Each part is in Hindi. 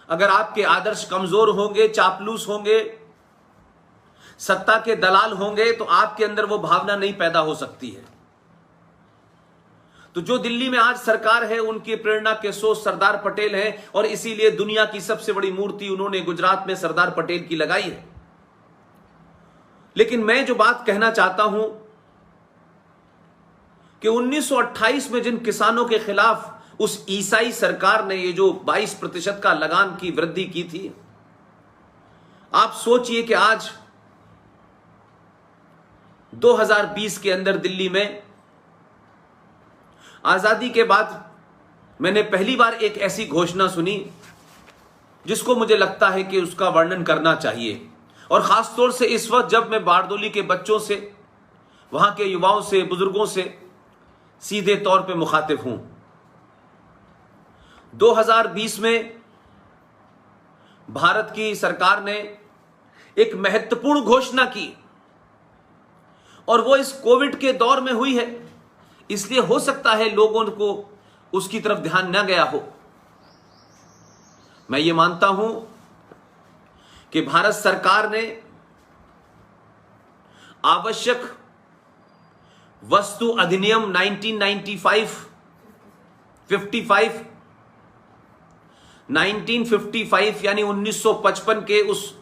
अगर आपके आदर्श कमजोर होंगे, चापलूस होंगे, सत्ता के दलाल होंगे, तो आपके अंदर वो भावना नहीं पैदा हो सकती है। तो जो दिल्ली में आज सरकार है, उनकी प्रेरणा के स्रोत सरदार पटेल है, और इसीलिए दुनिया की सबसे बड़ी मूर्ति उन्होंने गुजरात में सरदार पटेल की लगाई है। लेकिन मैं जो बात कहना चाहता हूं कि 1928 में जिन किसानों के खिलाफ उस ईसाई सरकार ने ये जो 22% का लगान की वृद्धि की थी, आप सोचिए कि आज 2020 के अंदर दिल्ली में आजादी के बाद मैंने पहली बार एक ऐसी घोषणा सुनी जिसको मुझे लगता है कि उसका वर्णन करना चाहिए, और खासतौर से इस वक्त जब मैं बारडोली के बच्चों से, वहां के युवाओं से, बुजुर्गों से सीधे तौर पे मुखातिब हूं। 2020 में भारत की सरकार ने एक महत्वपूर्ण घोषणा की, और वो इस कोविड के दौर में हुई है, इसलिए हो सकता है लोगों को उसकी तरफ ध्यान न गया हो। मैं ये मानता हूं कि भारत सरकार ने आवश्यक वस्तु अधिनियम 1955 यानी 1955 के उस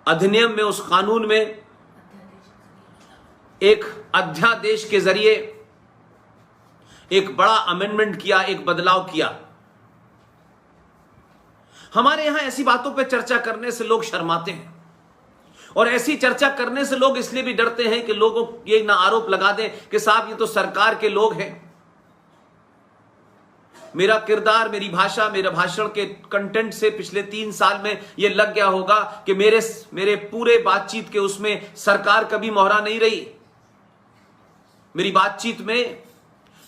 अधिनियम में, उस कानून में एक अध्यादेश के जरिए एक बड़ा अमेंडमेंट किया, एक बदलाव किया। हमारे यहां ऐसी बातों पे चर्चा करने से लोग शर्माते हैं, और ऐसी चर्चा करने से लोग इसलिए भी डरते हैं कि लोगों ये ना आरोप लगा दें कि साहब ये तो सरकार के लोग हैं। मेरा किरदार, मेरी भाषा, मेरे भाषण के कंटेंट से पिछले 3 साल में यह लग गया होगा कि मेरे पूरे बातचीत के उसमें सरकार कभी मोहरा नहीं रही। मेरी बातचीत में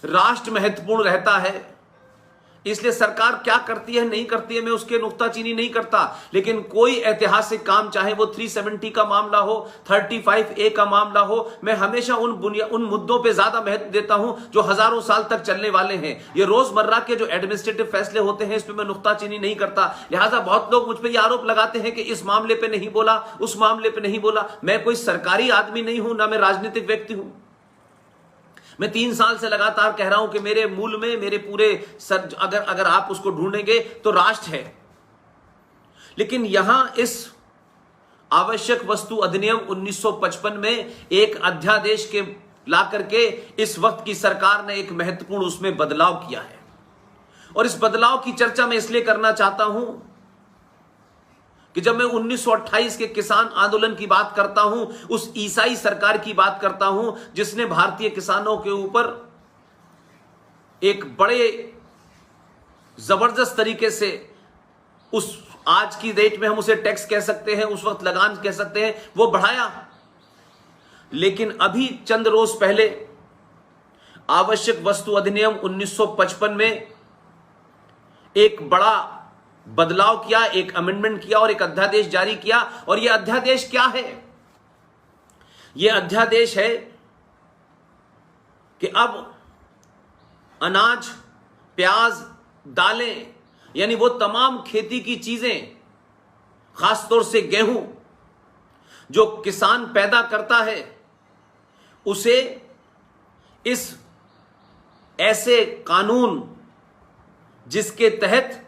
राष्ट्र महत्वपूर्ण रहता है, इसलिए सरकार क्या करती है नहीं करती है मैं उसके नुक्ताचीनी नहीं करता। लेकिन कोई ऐतिहासिक काम, चाहे वो 370 का मामला हो, 35A का मामला हो, मैं हमेशा उन मुद्दों पे ज्यादा महत्व देता हूं जो हजारों साल तक चलने वाले हैं। ये रोजमर्रा के जो एडमिनिस्ट्रेटिव फैसले होते हैं, इस पे मैं नुक्ताचीनी नहीं करता। लिहाजा बहुत लोग मुझ पर यह आरोप लगाते हैं कि इस मामले पे नहीं बोला, उस मामले पे नहीं बोला। मैं कोई सरकारी आदमी नहीं हूं, ना मैं राजनीतिक व्यक्ति हूं। मैं 3 साल से लगातार कह रहा हूं कि मेरे मूल में, मेरे पूरे अगर आप उसको ढूंढेंगे तो राष्ट्र है। लेकिन यहां इस आवश्यक वस्तु अधिनियम 1955 में एक अध्यादेश के ला करके इस वक्त की सरकार ने एक महत्वपूर्ण उसमें बदलाव किया है, और इस बदलाव की चर्चा मैं इसलिए करना चाहता हूं कि जब मैं 1928 के किसान आंदोलन की बात करता हूं, उस ईसाई सरकार की बात करता हूं जिसने भारतीय किसानों के ऊपर एक बड़े जबरदस्त तरीके से, उस आज की डेट में हम उसे टैक्स कह सकते हैं, उस वक्त लगान कह सकते हैं, वो बढ़ाया। लेकिन अभी चंद रोज पहले आवश्यक वस्तु अधिनियम 1955 में एक बड़ा बदलाव किया, एक अमेंडमेंट किया और एक अध्यादेश जारी किया। और यह अध्यादेश क्या है? यह अध्यादेश है कि अब अनाज, प्याज, दालें, यानी वो तमाम खेती की चीजें, खासतौर से गेहूं जो किसान पैदा करता है, उसे इस ऐसे कानून जिसके तहत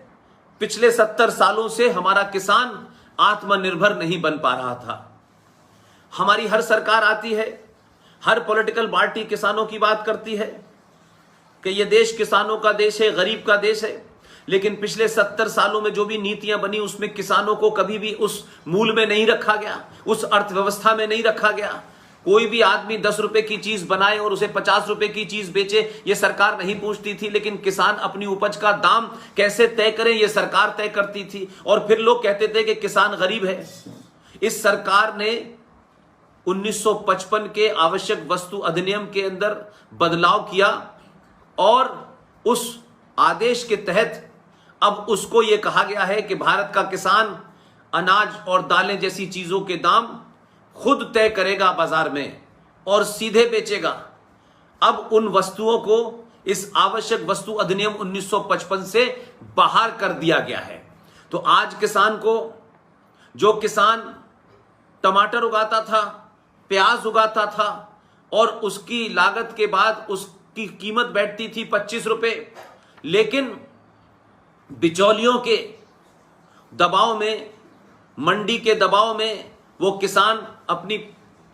पिछले 70 सालों से हमारा किसान आत्मनिर्भर नहीं बन पा रहा था। हमारी हर सरकार आती है, हर पॉलिटिकल पार्टी किसानों की बात करती है कि यह देश किसानों का देश है, गरीब का देश है। लेकिन पिछले 70 सालों में जो भी नीतियां बनी, उसमें किसानों को कभी भी उस मूल में नहीं रखा गया, उस अर्थव्यवस्था में नहीं रखा गया। कोई भी आदमी 10 रुपए की चीज बनाए और उसे 50 रुपए की चीज बेचे, ये सरकार नहीं पूछती थी। लेकिन किसान अपनी उपज का दाम कैसे तय करें, ये सरकार तय करती थी। और फिर लोग कहते थे कि किसान गरीब है। इस सरकार ने 1955 के आवश्यक वस्तु अधिनियम के अंदर बदलाव किया, और उस आदेश के तहत अब उसको यह कहा गया है कि भारत का किसान अनाज और दालें जैसी चीजों के दाम खुद तय करेगा बाजार में और सीधे बेचेगा। अब उन वस्तुओं को इस आवश्यक वस्तु अधिनियम 1955 से बाहर कर दिया गया है। तो आज किसान को, जो किसान टमाटर उगाता था, प्याज उगाता था और उसकी लागत के बाद उसकी कीमत बैठती थी 25 रुपए, लेकिन बिचौलियों के दबाव में, मंडी के दबाव में वो किसान अपनी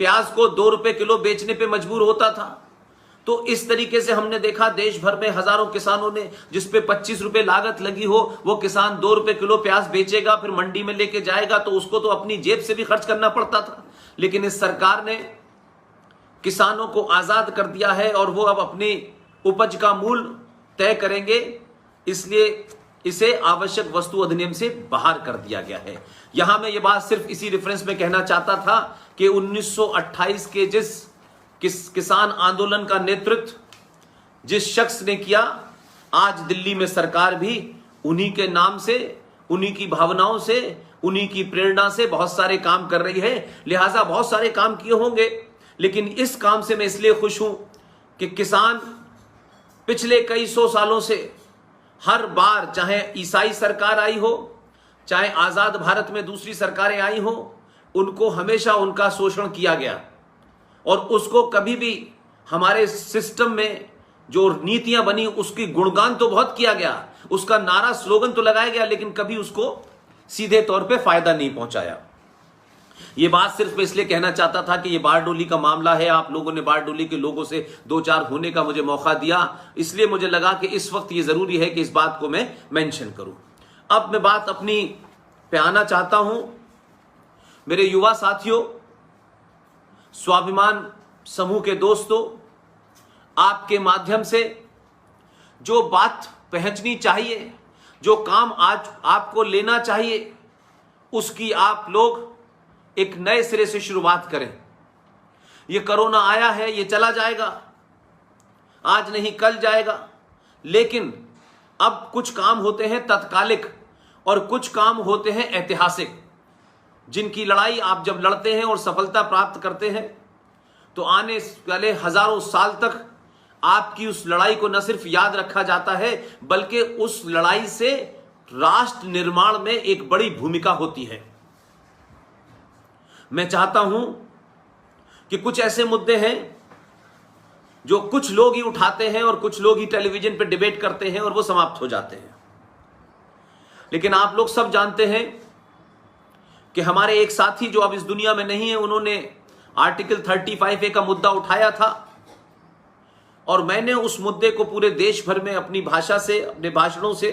प्याज को 2 रुपए किलो बेचने पे मजबूर होता था। तो इस तरीके से हमने देखा देश भर में हजारों किसानों ने, जिस पे 25 रुपए लागत लगी हो, वो किसान 2 रुपए किलो प्याज बेचेगा, फिर मंडी में लेके जाएगा, तो उसको तो अपनी जेब से भी खर्च करना पड़ता था। लेकिन इस सरकार ने किसानों को आजाद कर दिया है और वो अब अपनी उपज का मूल्य तय करेंगे, इसलिए इसे आवश्यक वस्तु अधिनियम से बाहर कर दिया गया है। यहां मैं ये बात सिर्फ इसी रेफरेंस में कहना चाहता था कि 1928 के जिस किसान आंदोलन का नेतृत्व जिस शख्स ने किया, आज दिल्ली में सरकार भी उन्हीं के नाम से, उन्हीं की भावनाओं से, उन्हीं की प्रेरणा से बहुत सारे काम कर रही है। लिहाजा बहुत सारे काम किए होंगे, लेकिन इस काम से मैं इसलिए खुश हूं कि किसान पिछले कई सौ सालों से हर बार, चाहे ईसाई सरकार आई हो, चाहे आजाद भारत में दूसरी सरकारें आई हो, उनको हमेशा उनका शोषण किया गया और उसको कभी भी हमारे सिस्टम में जो नीतियां बनी उसकी गुणगान तो बहुत किया गया, उसका नारा स्लोगन तो लगाया गया, लेकिन कभी उसको सीधे तौर पे फायदा नहीं पहुंचाया। ये बात सिर्फ मैं इसलिए कहना चाहता था कि ये बारडोली का मामला है, आप लोगों ने बारडोली के लोगों से 2-4 होने का मुझे मौका दिया, इसलिए मुझे लगा कि इस वक्त ये जरूरी है कि इस बात को मैं मेंशन करूं। अब मैं बात अपनी पे आना चाहता हूं। मेरे युवा साथियों, स्वाभिमान समूह के दोस्तों, आपके माध्यम से जो बात पहुंचनी चाहिए, जो काम आज आपको लेना चाहिए, उसकी आप लोग एक नए सिरे से शुरुआत करें। ये कोरोना आया है, ये चला जाएगा, आज नहीं कल जाएगा, लेकिन अब कुछ काम होते हैं तत्कालिक और कुछ काम होते हैं ऐतिहासिक, जिनकी लड़ाई आप जब लड़ते हैं और सफलता प्राप्त करते हैं तो आने वाले हजारों साल तक आपकी उस लड़ाई को न सिर्फ याद रखा जाता है, बल्कि उस लड़ाई से राष्ट्र निर्माण में एक बड़ी भूमिका होती है। मैं चाहता हूं कि कुछ ऐसे मुद्दे हैं जो कुछ लोग ही उठाते हैं और कुछ लोग ही टेलीविजन पर डिबेट करते हैं और वो समाप्त हो जाते हैं, लेकिन आप लोग सब जानते हैं कि हमारे एक साथी जो अब इस दुनिया में नहीं है, उन्होंने आर्टिकल 35A का मुद्दा उठाया था और मैंने उस मुद्दे को पूरे देश भर में अपनी भाषा से, अपने भाषणों से,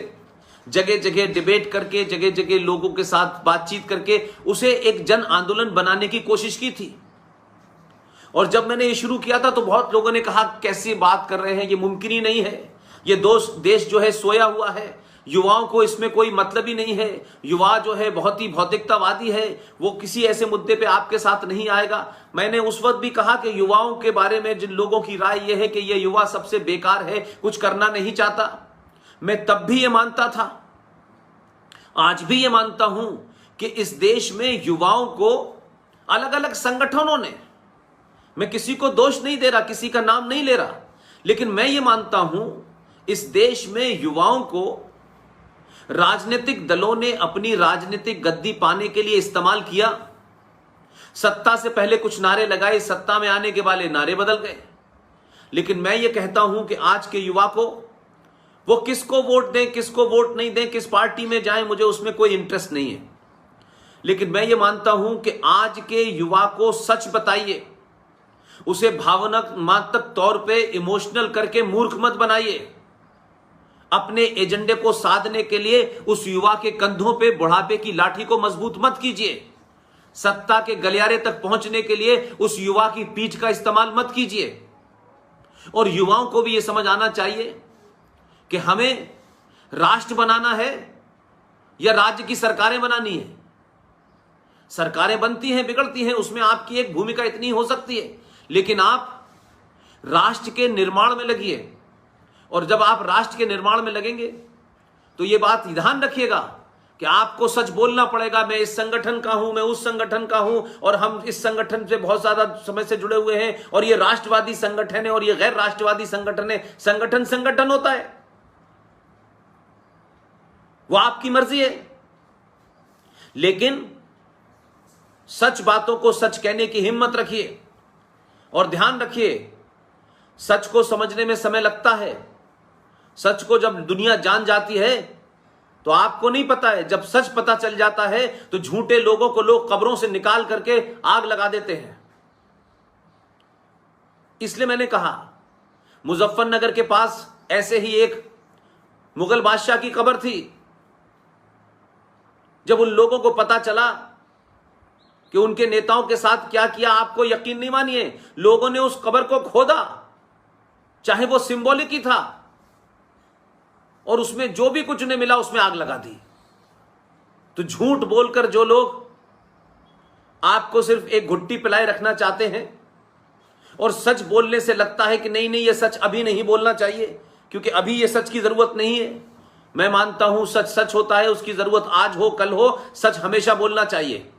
जगह जगह डिबेट करके, जगह जगह लोगों के साथ बातचीत करके उसे एक जन आंदोलन बनाने की कोशिश की थी। और जब मैंने ये शुरू किया था तो बहुत लोगों ने कहा कैसी बात कर रहे हैं, ये मुमकिन ही नहीं है, ये देश जो है सोया हुआ है, युवाओं को इसमें कोई मतलब ही नहीं है, युवा जो है बहुत ही भौतिकतावादी है, वो किसी ऐसे मुद्दे पे आपके साथ नहीं आएगा। मैंने उस वक्त भी कहा कि युवाओं के बारे में जिन लोगों की राय यह है कि ये युवा सबसे बेकार है, कुछ करना नहीं चाहता, मैं तब भी ये मानता था, आज भी ये मानता हूं कि इस देश में युवाओं को अलग अलग संगठनों ने, मैं किसी को दोष नहीं दे रहा, किसी का नाम नहीं ले रहा, लेकिन मैं ये मानता हूं इस देश में युवाओं को राजनीतिक दलों ने अपनी राजनीतिक गद्दी पाने के लिए इस्तेमाल किया। सत्ता से पहले कुछ नारे लगाए, सत्ता में आने के बाद नारे बदल गए। लेकिन मैं ये कहता हूं कि आज के युवा को, वो किसको वोट दें, किसको वोट नहीं दें, किस पार्टी में जाएं, मुझे उसमें कोई इंटरेस्ट नहीं है, लेकिन मैं ये मानता हूं कि आज के युवा को सच बताइए, उसे भावनात्मक तौर पे इमोशनल करके मूर्ख मत बनाइए। अपने एजेंडे को साधने के लिए उस युवा के कंधों पे बुढ़ापे की लाठी को मजबूत मत कीजिए। सत्ता के गलियारे तक पहुंचने के लिए उस युवा की पीठ का इस्तेमाल मत कीजिए। और युवाओं को भी यह समझ आना चाहिए कि हमें राष्ट्र बनाना है या राज्य की सरकारें बनानी है। सरकारें बनती हैं, बिगड़ती हैं, उसमें आपकी एक भूमिका इतनी हो सकती है, लेकिन आप राष्ट्र के निर्माण में लगिए। और जब आप राष्ट्र के निर्माण में लगेंगे तो यह बात ध्यान रखिएगा कि आपको सच बोलना पड़ेगा, मैं इस संगठन का हूं, मैं उस संगठन का हूं, और हम इस संगठन से बहुत ज्यादा समय से जुड़े हुए हैं, और ये राष्ट्रवादी संगठन है और ये गैर राष्ट्रवादी संगठन है। संगठन संगठन होता है, वो आपकी मर्जी है। लेकिन सच बातों को सच कहने की हिम्मत रखिए, और ध्यान रखिए, सच को समझने में समय लगता है। सच को जब दुनिया जान जाती है तो आपको नहीं पता है, जब सच पता चल जाता है तो झूठे लोगों को लोग कब्रों से निकाल करके आग लगा देते हैं। इसलिए मैंने कहा, मुजफ्फरनगर के पास ऐसे ही एक मुगल बादशाह की कब्र थी। जब उन लोगों को पता चला कि उनके नेताओं के साथ क्या किया, आपको यकीन नहीं मानिए, लोगों ने उस कब्र को खोदा, चाहे वो सिंबॉलिक ही था, और उसमें जो भी कुछ उन्हें मिला उसमें आग लगा दी। तो झूठ बोलकर जो लोग आपको सिर्फ एक घुट्टी पिलाए रखना चाहते हैं, और सच बोलने से लगता है कि नहीं नहीं ये सच अभी नहीं बोलना चाहिए क्योंकि अभी ये सच की जरूरत नहीं है। मैं मानता हूं सच सच होता है, उसकी जरूरत आज हो कल हो, सच हमेशा बोलना चाहिए।